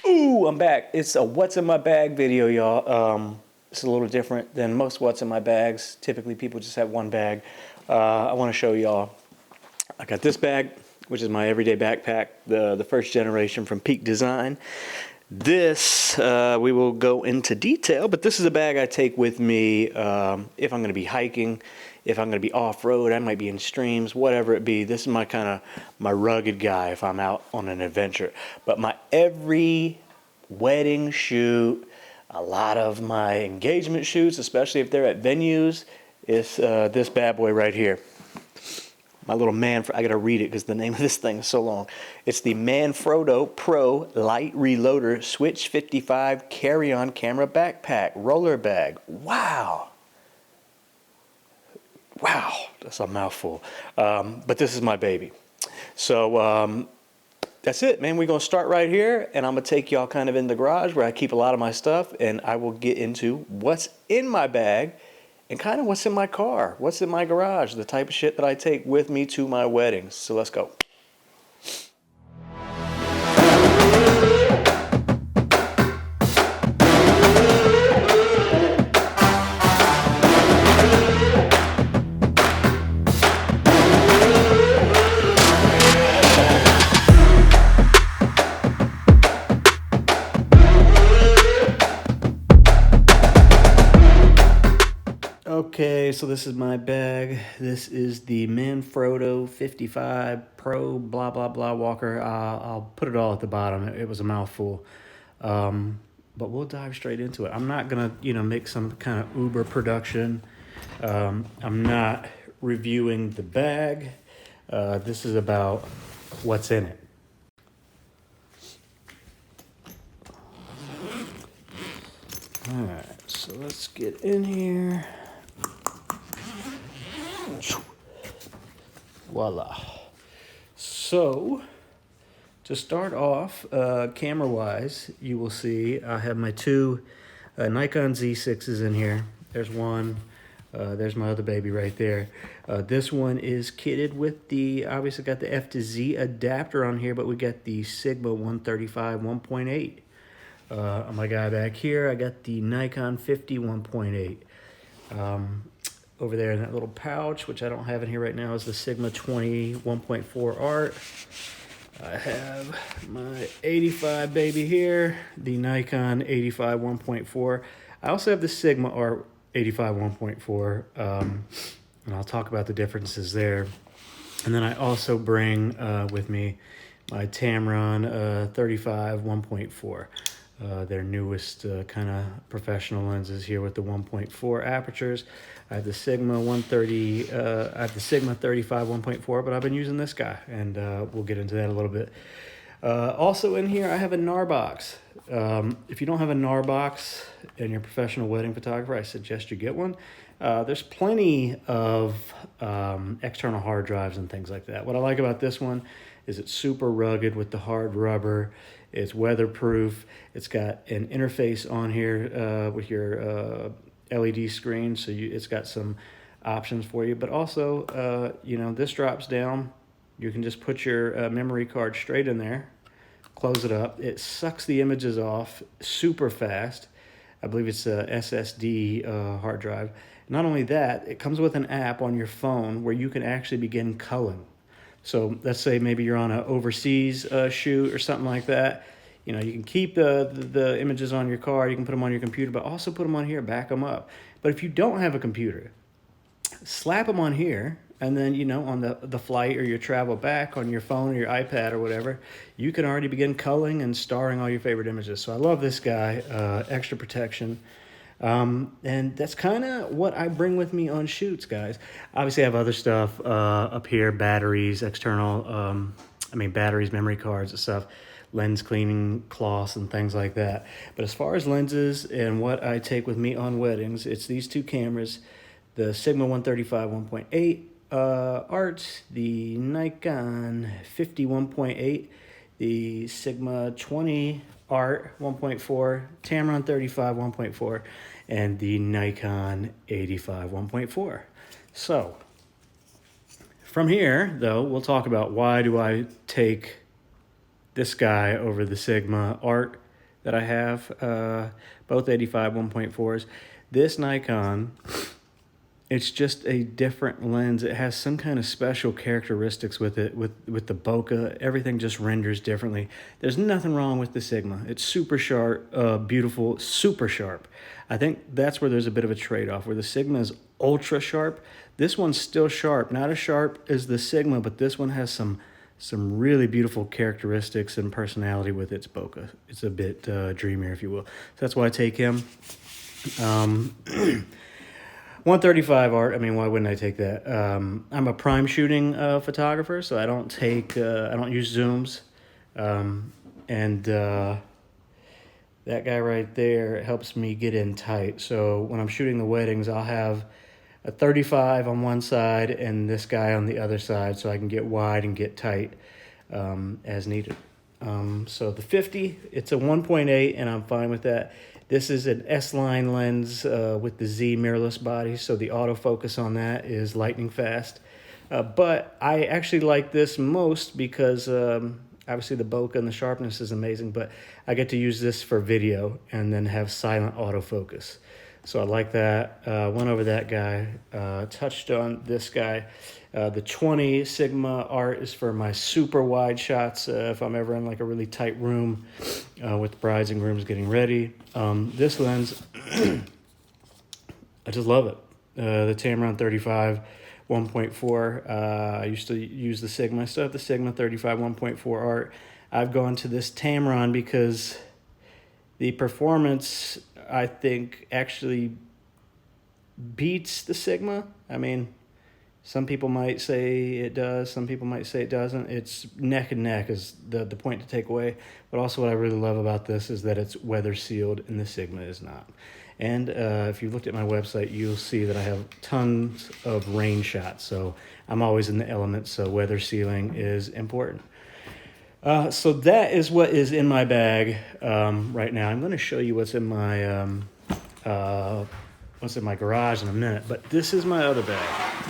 Ooh, I'm back. It's a what's in my bag video, y'all. It's a little different than most what's in my bags. Typically, people just have one bag. I want to show y'all. I got this bag, which is my everyday backpack, the first generation from Peak Design. This, we will go into detail, but this is a bag I take with me if I'm going to be hiking, if I'm going to be off-road, I might be in streams, whatever it be. This is my rugged guy if I'm out on an adventure. But my every wedding shoot, a lot of my engagement shoots, especially if they're at venues, is this bad boy right here. My little I gotta read it because the name of this thing is so long. It's the Manfrotto Pro Light Reloader Switch 55 Carry-On Camera Backpack Roller Bag. Wow, that's a mouthful. But this is my baby. So that's it, man. We're gonna start right here, and I'm gonna take y'all kind of in the garage where I keep a lot of my stuff, and I will get into what's in my bag and kind of what's in my car, what's in my garage, the type of shit that I take with me to my weddings. So let's go. Okay, so this is my bag. This is the Manfrotto 55 Pro blah blah blah walker. I'll put it all at the bottom. It was a mouthful, but we'll dive straight into it. I'm not gonna, make some kind of Uber production. I'm not reviewing the bag. This is about what's in it. All right, so let's get in here. Voila. So, to start off, camera-wise, you will see I have my two Nikon Z6s in here. There's one. There's my other baby right there. This one is kitted with obviously got the F to Z adapter on here, but we got the Sigma 135 1.8. On my guy back here, I got the Nikon 50 1.8. Over there in that little pouch, which I don't have in here right now, is the Sigma 20 1.4 Art. I have my 85 baby here, the Nikon 85 1.4. I also have the Sigma Art 85 1.4, and I'll talk about the differences there. And then I also bring with me my Tamron 35 1.4. Their newest kind of professional lenses here with the 1.4 apertures. I have the Sigma 130. I have the Sigma 35 1.4, but I've been using this guy, and we'll get into that a little bit. Also in here, I have a NAR box. If you don't have a NAR box and you're a professional wedding photographer, I suggest you get one. There's plenty of external hard drives and things like that. What I like about this one is it's super rugged with the hard rubber. It's weatherproof. It's got an interface on here with your LED screen, so it's got some options for you. But also, this drops down. You can just put your memory card straight in there, close it up. It sucks the images off super fast. I believe it's a SSD hard drive. Not only that, it comes with an app on your phone where you can actually begin culling. So let's say maybe you're on an overseas shoot or something like that. You can keep the images on your car, you can put them on your computer, but also put them on here, back them up. But if you don't have a computer, slap them on here, and then, on the flight or your travel back on your phone or your iPad or whatever, you can already begin culling and starring all your favorite images. So I love this guy, extra protection. And that's kind of what I bring with me on shoots, guys. Obviously, I have other stuff up here, batteries, external, batteries, memory cards and stuff, lens cleaning cloths and things like that. But as far as lenses and what I take with me on weddings, it's these two cameras, the Sigma 135 1.8 Art, the Nikon 50 1.8, the Sigma 20 Art 1.4, Tamron 35 1.4, and the Nikon 85 1.4. So, from here, though, we'll talk about why do I take this guy over the Sigma Art that I have, both 85 1.4s. This Nikon, it's just a different lens. It has some kind of special characteristics with it, with the bokeh. Everything just renders differently. There's nothing wrong with the Sigma. It's super sharp, beautiful, super sharp. I think that's where there's a bit of a trade-off, where the Sigma is ultra sharp. This one's still sharp, not as sharp as the Sigma, but this one has some really beautiful characteristics and personality with its bokeh. It's a bit dreamier, if you will. So that's why I take him. 135 art. I mean, why wouldn't I take that? I'm a prime shooting photographer, so I don't use zooms. That guy right there helps me get in tight. So when I'm shooting the weddings, I'll have a 35 on one side and this guy on the other side, so I can get wide and get tight as needed. So the 50, it's a 1.8, and I'm fine with that. This is an S-line lens with the Z mirrorless body, so the autofocus on that is lightning fast. But I actually like this most because obviously the bokeh and the sharpness is amazing, but I get to use this for video and then have silent autofocus. So I like that. Went over that guy, touched on this guy. The 20 Sigma art is for my super wide shots if I'm ever in like a really tight room with brides and grooms getting ready. This lens, I just love it. The Tamron 35 1.4. I used to use the Sigma. I still have the Sigma 35 1.4 art. I've gone to this Tamron because the performance, I think, actually beats the Sigma. I mean, some people might say it does, some people might say it doesn't. It's neck and neck is the point to take away. But also what I really love about this is that it's weather sealed and the Sigma is not. And if you looked at my website, you'll see that I have tons of rain shots. So I'm always in the elements, so weather sealing is important. So that is what is in my bag right now. I'm going to show you what's in my garage in a minute, but this is my other bag.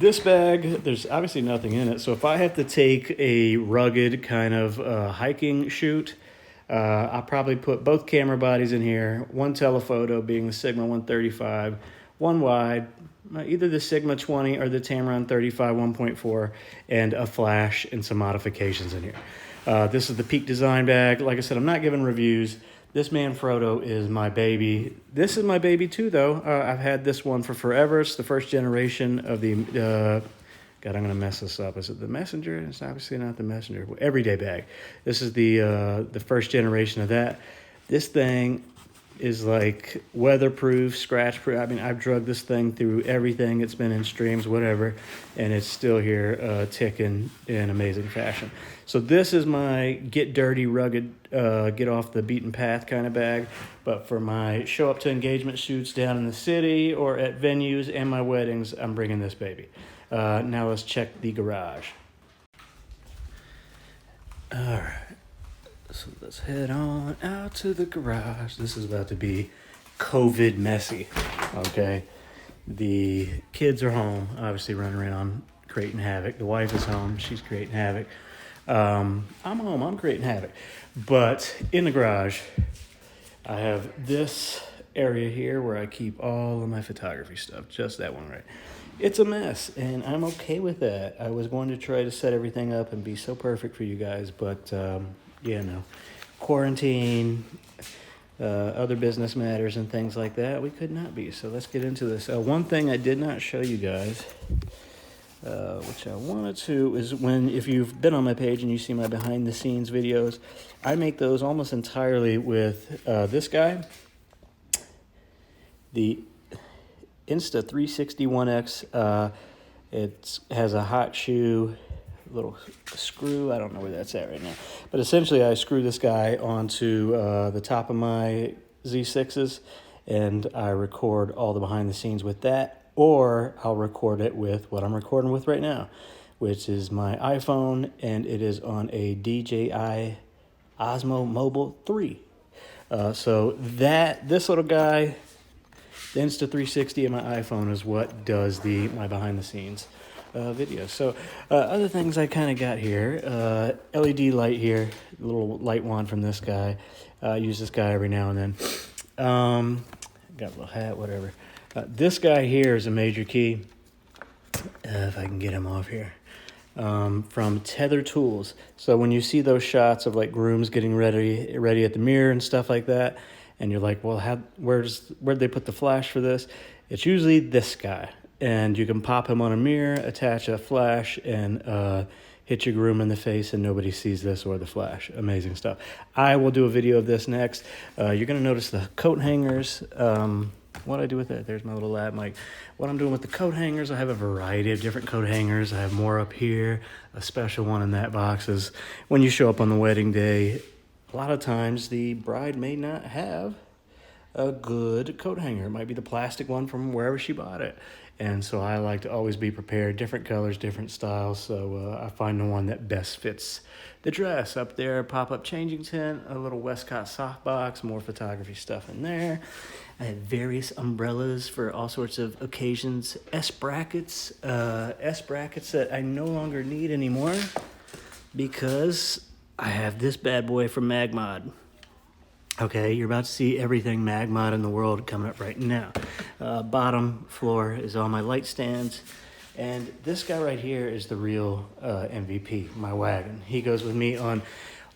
This bag, there's obviously nothing in it. So if I have to take a rugged kind of hiking shoot, I'll probably put both camera bodies in here, one telephoto being the Sigma 135, one wide, either the Sigma 20 or the Tamron 35 1.4, and a flash and some modifications in here. This is the Peak Design bag. Like I said, I'm not giving reviews. This Manfrotto is my baby. This is my baby too, though. I've had this one for forever. It's the first generation of the... God, I'm going to mess this up. Is it the Messenger? It's obviously not the Messenger. Everyday bag. This is the first generation of that. This thing is like weatherproof, scratch-proof. I mean, I've drugged this thing through everything. It's been in streams, whatever, and it's still here ticking in amazing fashion. So this is my get dirty, rugged, get off the beaten path kind of bag. But for my show up to engagement shoots down in the city or at venues and my weddings, I'm bringing this baby. Now let's check the garage. All right. So let's head on out to the garage. This is about to be COVID messy, okay? The kids are home, obviously running around creating havoc. The wife is home, she's creating havoc. I'm home, I'm creating havoc. But in the garage, I have this area here where I keep all of my photography stuff, just that one right. It's a mess, and I'm okay with that. I was going to try to set everything up and be so perfect for you guys, but yeah, no. Quarantine, other business matters and things like that, we could not be. So let's get into this. One thing I did not show you guys, which I wanted to, is if you've been on my page and you see my behind the scenes videos, I make those almost entirely with this guy, the Insta360-1X. It has a hot shoe little screw. I don't know where that's at right now. But essentially, I screw this guy onto the top of my Z6s, and I record all the behind the scenes with that, or I'll record it with what I'm recording with right now, which is my iPhone, and it is on a DJI Osmo Mobile 3. So this little guy, the Insta360 and my iPhone is what does my behind the scenes. videos. So other things I kind of got here, LED light here, a little light wand from this guy. I use this guy every now and then. Got a little hat, whatever. This guy here is a major key. If I can get him off here. From Tether Tools. So when you see those shots of like grooms getting ready at the mirror and stuff like that, and you're like, well, where'd they put the flash for this? It's usually this guy. And you can pop him on a mirror, attach a flash, and hit your groom in the face, and nobody sees this or the flash. Amazing stuff. I will do a video of this next. You're going to notice the coat hangers. What I do with that, there's my little lab mic. What I'm doing with the coat hangers, I have a variety of different coat hangers. I have more up here. A special one in that box is when you show up on the wedding day, a lot of times the bride may not have a good coat hanger. It might be the plastic one from wherever she bought it. And so I like to always be prepared, different colors, different styles. So I find the one that best fits the dress. Up there, pop-up changing tent, a little Westcott softbox, more photography stuff in there. I have various umbrellas for all sorts of occasions. S-brackets that I no longer need anymore because I have this bad boy from Magmod. Okay, you're about to see everything Magmod in the world coming up right now. Bottom floor is all my light stands. And this guy right here is the real MVP, my wagon. He goes with me on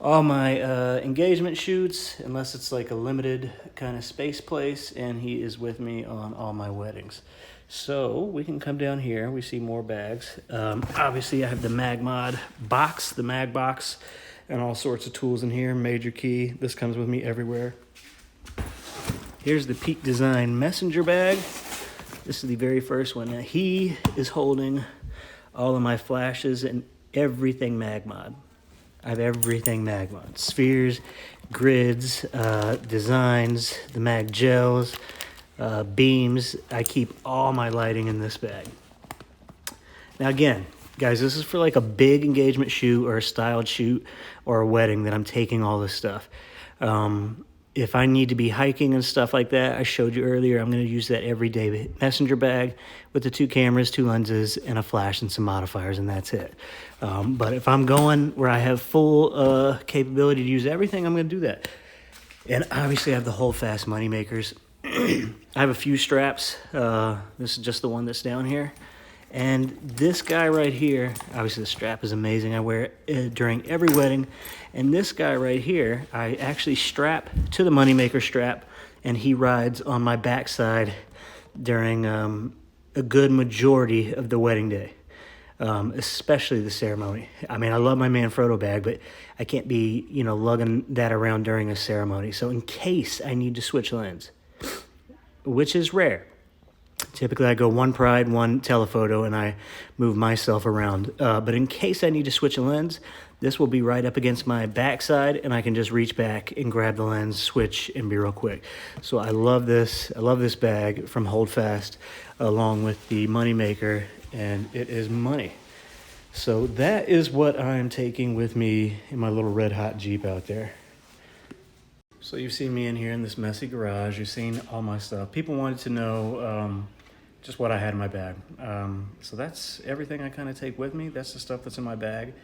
all my engagement shoots, unless it's like a limited kind of space place, and he is with me on all my weddings. So we can come down here. We see more bags. Obviously, I have the Magmod box, the Mag box, and all sorts of tools in here. Major key. This comes with me everywhere. Here's the Peak Design messenger bag. This is the very first one. Now, he is holding all of my flashes and everything Magmod. I have everything Magmod. Spheres, grids, designs, the Mag gels, beams. I keep all my lighting in this bag. Now again, guys, this is for like a big engagement shoot or a styled shoot or a wedding that I'm taking all this stuff. If I need to be hiking and stuff like that, I showed you earlier, I'm going to use that everyday messenger bag with the 2 cameras, 2 lenses, and a flash and some modifiers, and that's it. But if I'm going where I have full capability to use everything, I'm going to do that. And obviously I have the Holdfast money makers. I have a few straps. This is just the one that's down here. And this guy right here, obviously the strap is amazing. I wear it during every wedding. And this guy right here, I actually strap to the moneymaker strap, and he rides on my backside during a good majority of the wedding day, especially the ceremony. I mean, I love my Manfrotto bag, but I can't be, lugging that around during a ceremony. So in case I need to switch lens, which is rare, typically I go one pride, one telephoto, and I move myself around. But in case I need to switch a lens, this will be right up against my backside, and I can just reach back and grab the lens, switch, and be real quick. So I love this. I love this bag from Holdfast, along with the Moneymaker, and it is money. So that is what I'm taking with me in my little red hot Jeep out there. So you've seen me in here in this messy garage. You've seen all my stuff. People wanted to know just what I had in my bag. So that's everything I kind of take with me. That's the stuff that's in my bag.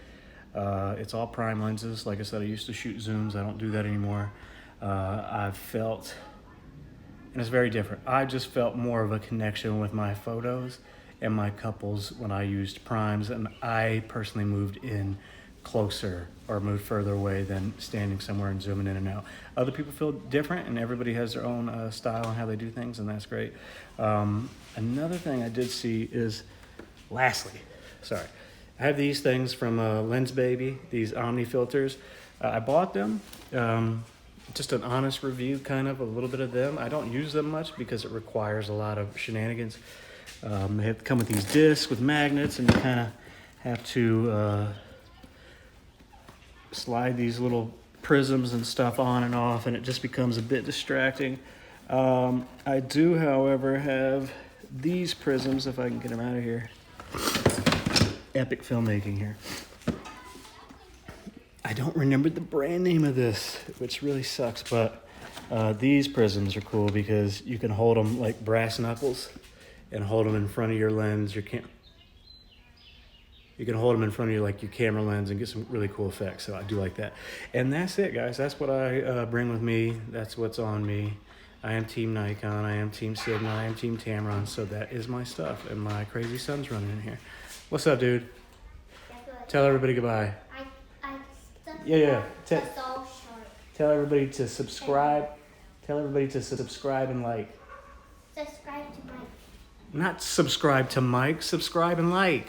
It's all prime lenses. Like I said, I used to shoot zooms. I don't do that anymore. I've felt, and it's very different, I just felt more of a connection with my photos and my couples when I used primes, and I personally moved in closer or moved further away than standing somewhere and zooming in and out. Other people feel different, and everybody has their own style and how they do things, and that's great. Another thing I did see is, lastly, I have these things from Lens Baby, these Omni filters. I bought them, just an honest review, kind of a little bit of them. I don't use them much because it requires a lot of shenanigans. They have to come with these discs with magnets, and you kind of have to slide these little prisms and stuff on and off, and it just becomes a bit distracting. I do, however, have these prisms, if I can get them out of here. Epic filmmaking here. I don't remember the brand name of this, which really sucks, but these prisms are cool because you can hold them like brass knuckles and hold them in front of your lens. You can hold them in front of you like your camera lens and get some really cool effects. So I do like that. And that's it, guys. That's what I bring with me. That's what's on me. I am Team Nikon. I am Team Sigma. I am Team Tamron. So that is my stuff. And my crazy son's running in here. What's up, dude? Tell everybody goodbye. Yeah. Tell everybody to subscribe. Tell everybody to subscribe and like. Subscribe to Mike. Not subscribe to Mike. Subscribe and like.